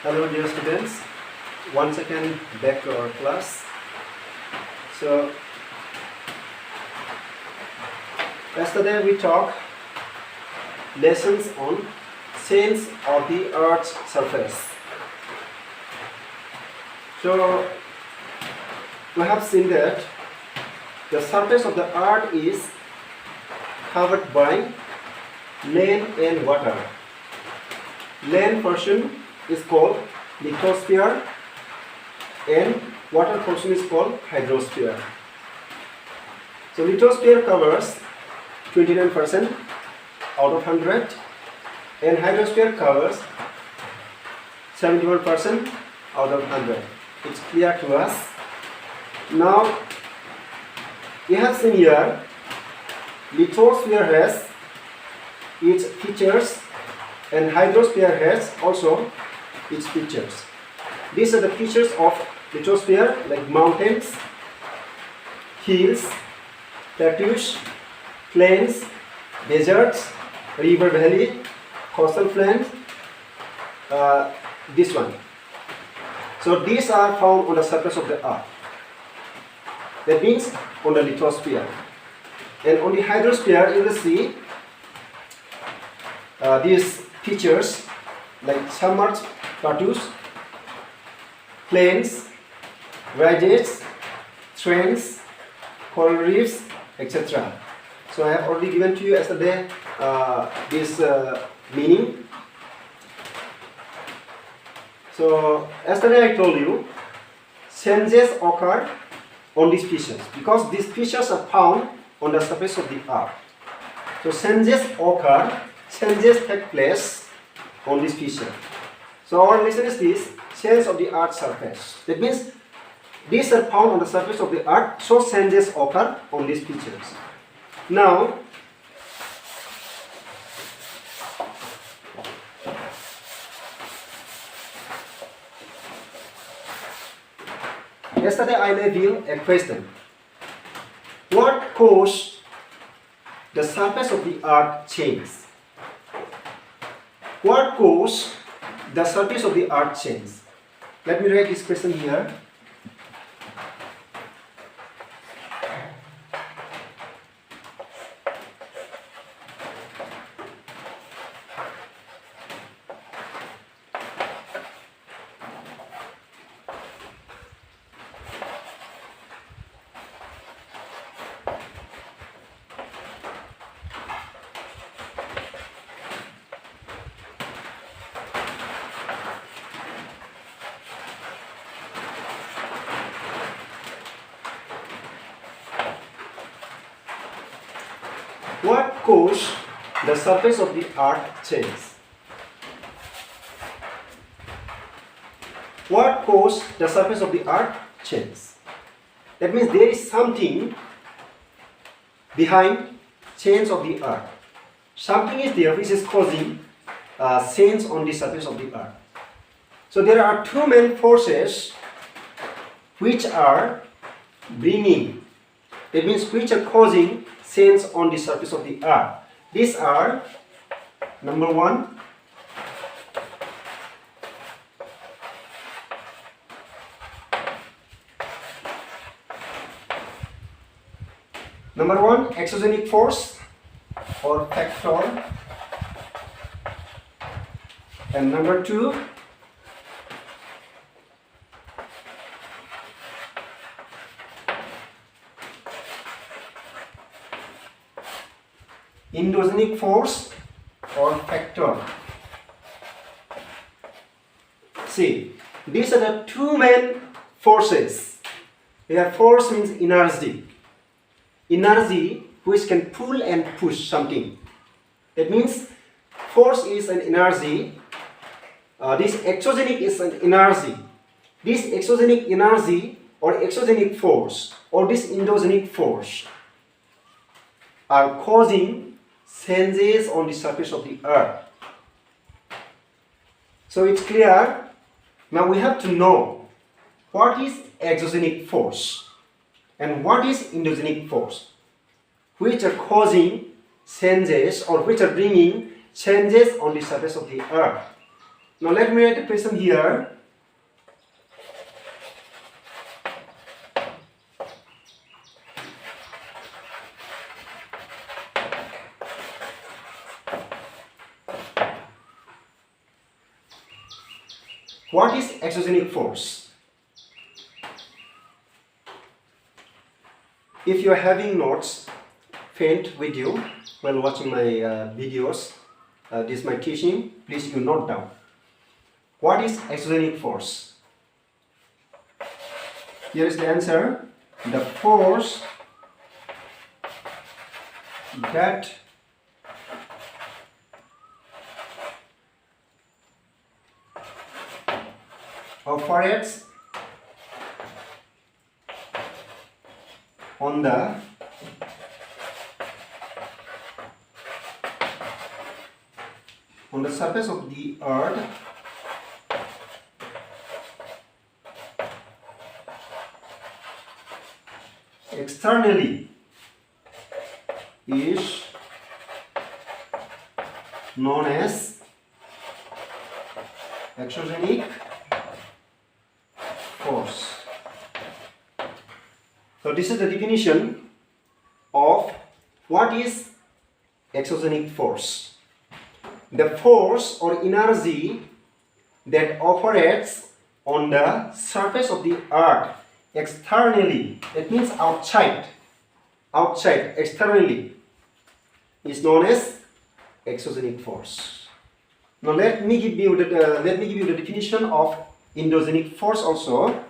Hello dear students, once again back to our class. So yesterday we talked lessons on change of the Earth's surface. So we have seen that the surface of the Earth is covered by land and water. Land portion is called Lithespeare and water portion is called Hydrospeare. So Lithespeare covers 29% out of 100 and Hydrospeare covers 71% out of 100. It's clear to us. Now we have seen here Lithespeare has its features and Hydrosphere has also its features. These are the features of Lithespeare, like mountains, hills, plateaus, plains, deserts, river valley, coastal plains, this one. So these are found on the surface of the earth. That means on the Lithespeare. And on the Hydrosphere you will see these features like submerged plateaus, plains, ridges, trends, coral reefs, etc. So I have already given to you yesterday this meaning. So yesterday I told you changes occur on these features because these features are found on the surface of the earth. So changes occur, changes take place on this feature. So our lesson is this, change of the earth's surface. That means these are found on the surface of the earth, so changes occur on these features. Now yesterday I gave you a question. What caused the surface of the earth change? What caused the surface of the earth change? Let me write this question here. What caused the surface of the earth change? What caused the surface of the earth change? That means there is something behind change of the earth. Something is there which is causing change on the surface of the earth. So there are two main forces which are bringing, that means which are causing change on the surface of the earth. These are number one, exogenic force or factor, and number two, endogenic force or factor. See, these are the two main forces. Here force means energy. Energy which can pull and push something. That means force is an energy. This exogenic is an energy. This exogenic energy or exogenic force or this endogenic force are causing changes on the surface of the earth. So it's clear. Now we have to know what is exogenic force and what is endogenic force, which are causing changes or which are bringing changes on the surface of the earth. Now let me write a question here. What is exogenic force? If you are having notes faint with you while watching my videos, this is my teaching, please you note down. What is exogenic force? Here is the answer. The force that operates on the surface of the earth externally is known as exogenic force. So this is the definition of what is exogenic force. The force or energy that operates on the surface of the earth externally, that means outside, externally, is known as exogenic force. Now let me give you the definition of endogenic force also.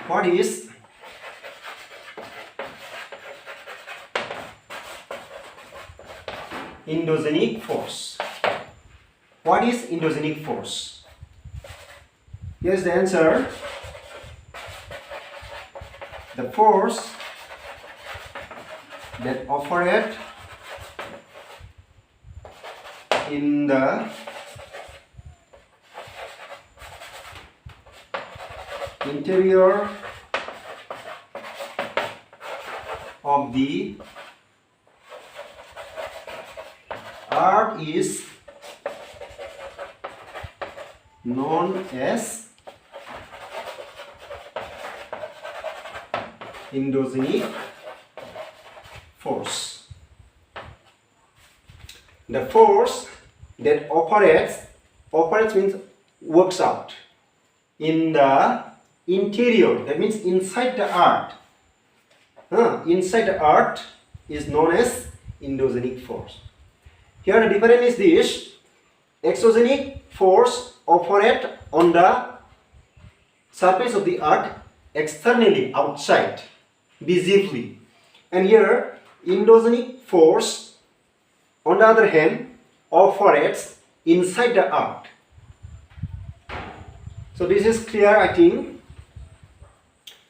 What is endogenic force? What is endogenic force? Here's the answer. The force that operates in the interior of the earth is known as endogenic force. The force that operates means works out in the interior, that means inside the earth. Inside the earth is known as endogenic force. Here the difference is this: exogenic force operates on the surface of the earth externally, outside, visibly. And here endogenic force, on the other hand, operates inside the earth. So this is clear, I think.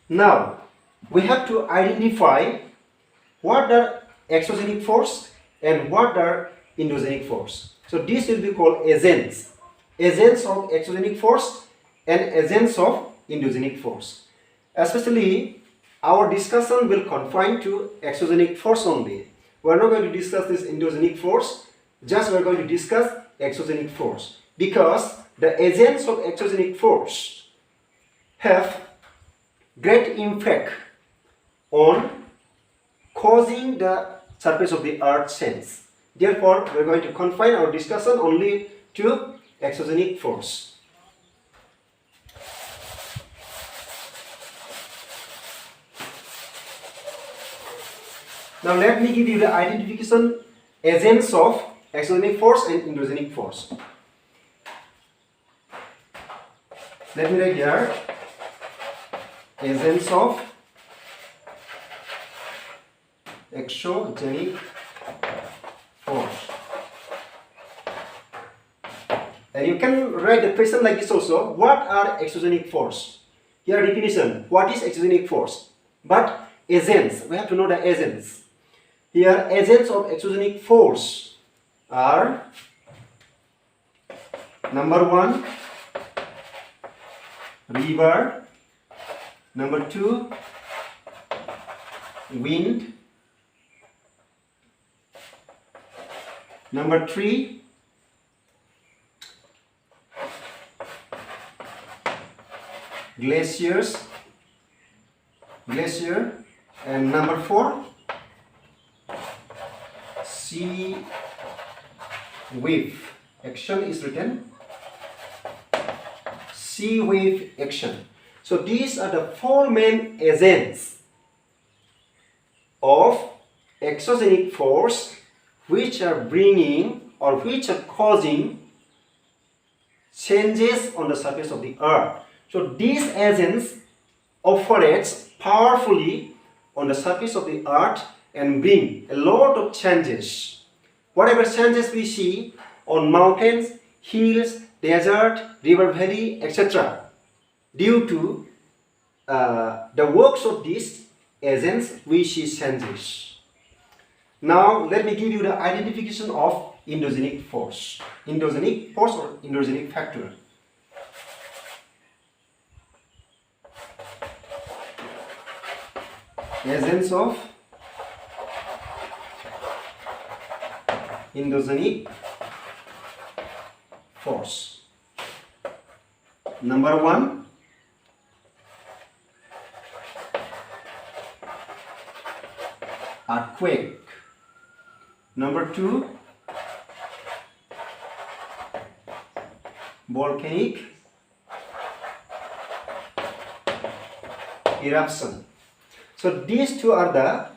Now we have to identify what are exogenic force and what are endogenic force. So this will be called agents of exogenic force and agents of endogenic force. Especially our discussion will confine to exogenic force only. We are not going to discuss this endogenic force, just we are going to discuss exogenic force, because the agents of exogenic force have great impact on causing the surface of the earth change. Therefore, we are going to confine our discussion only to exogenic force. Now let me give you the identification agents of exogenic force and endogenic force. Let me write here agents of exogenic force. And you can write the question like this also: what are exogenic force? Here definition: what is exogenic force? But agents, we have to know the agents. Here agents of exogenic force are: number one, river. Number 2, wind. Number 3, glacier. And number 4, sea wave action is written. Sea wave action. So these are the 4 main agents of exogenic force which are bringing or which are causing changes on the surface of the earth. So these agents operates powerfully on the surface of the earth and bring a lot of changes. Whatever changes we see on mountains, hills, desert, river valley, etc. due to the works of these agents we see changes. Now let me give you the identification of endogenic force. Endogenic force or endogenic factor. Agents of endogenic force. Number 1, earthquake. Number 2, volcanic eruption. So these 2 are the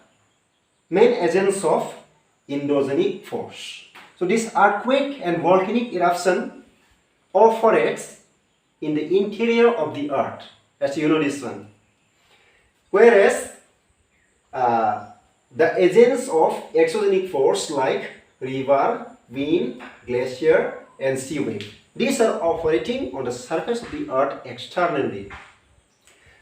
main agents of endogenic force. So this earthquake and volcanic eruption operates in the interior of the earth, as you know this one. Whereas the agents of exogenic force like river, wind, glacier and sea wave, these are operating on the surface of the earth externally.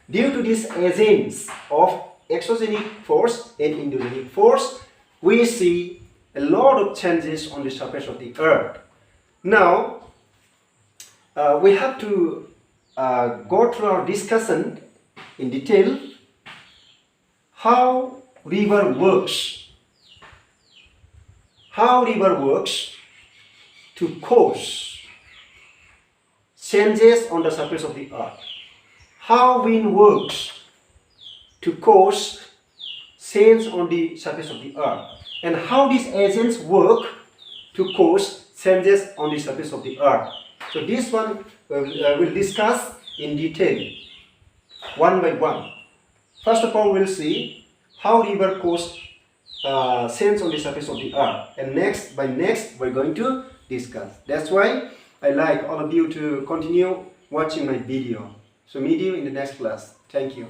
Due to these agents of exogenic force and endogenic force, we see a lot of changes on the surface of the earth. Now, we have to go through our discussion in detail how river works. How river works to cause changes on the surface of the earth. How wind works to cause change on the surface of the earth, and how these agents work to cause changes on the surface of the earth. So this one we'll discuss in detail, one by one. First of all, we'll see how river cause change on the surface of the earth, and next we're going to discuss. That's why I like all of you to continue watching my video. So meet you in the next class. Thank you.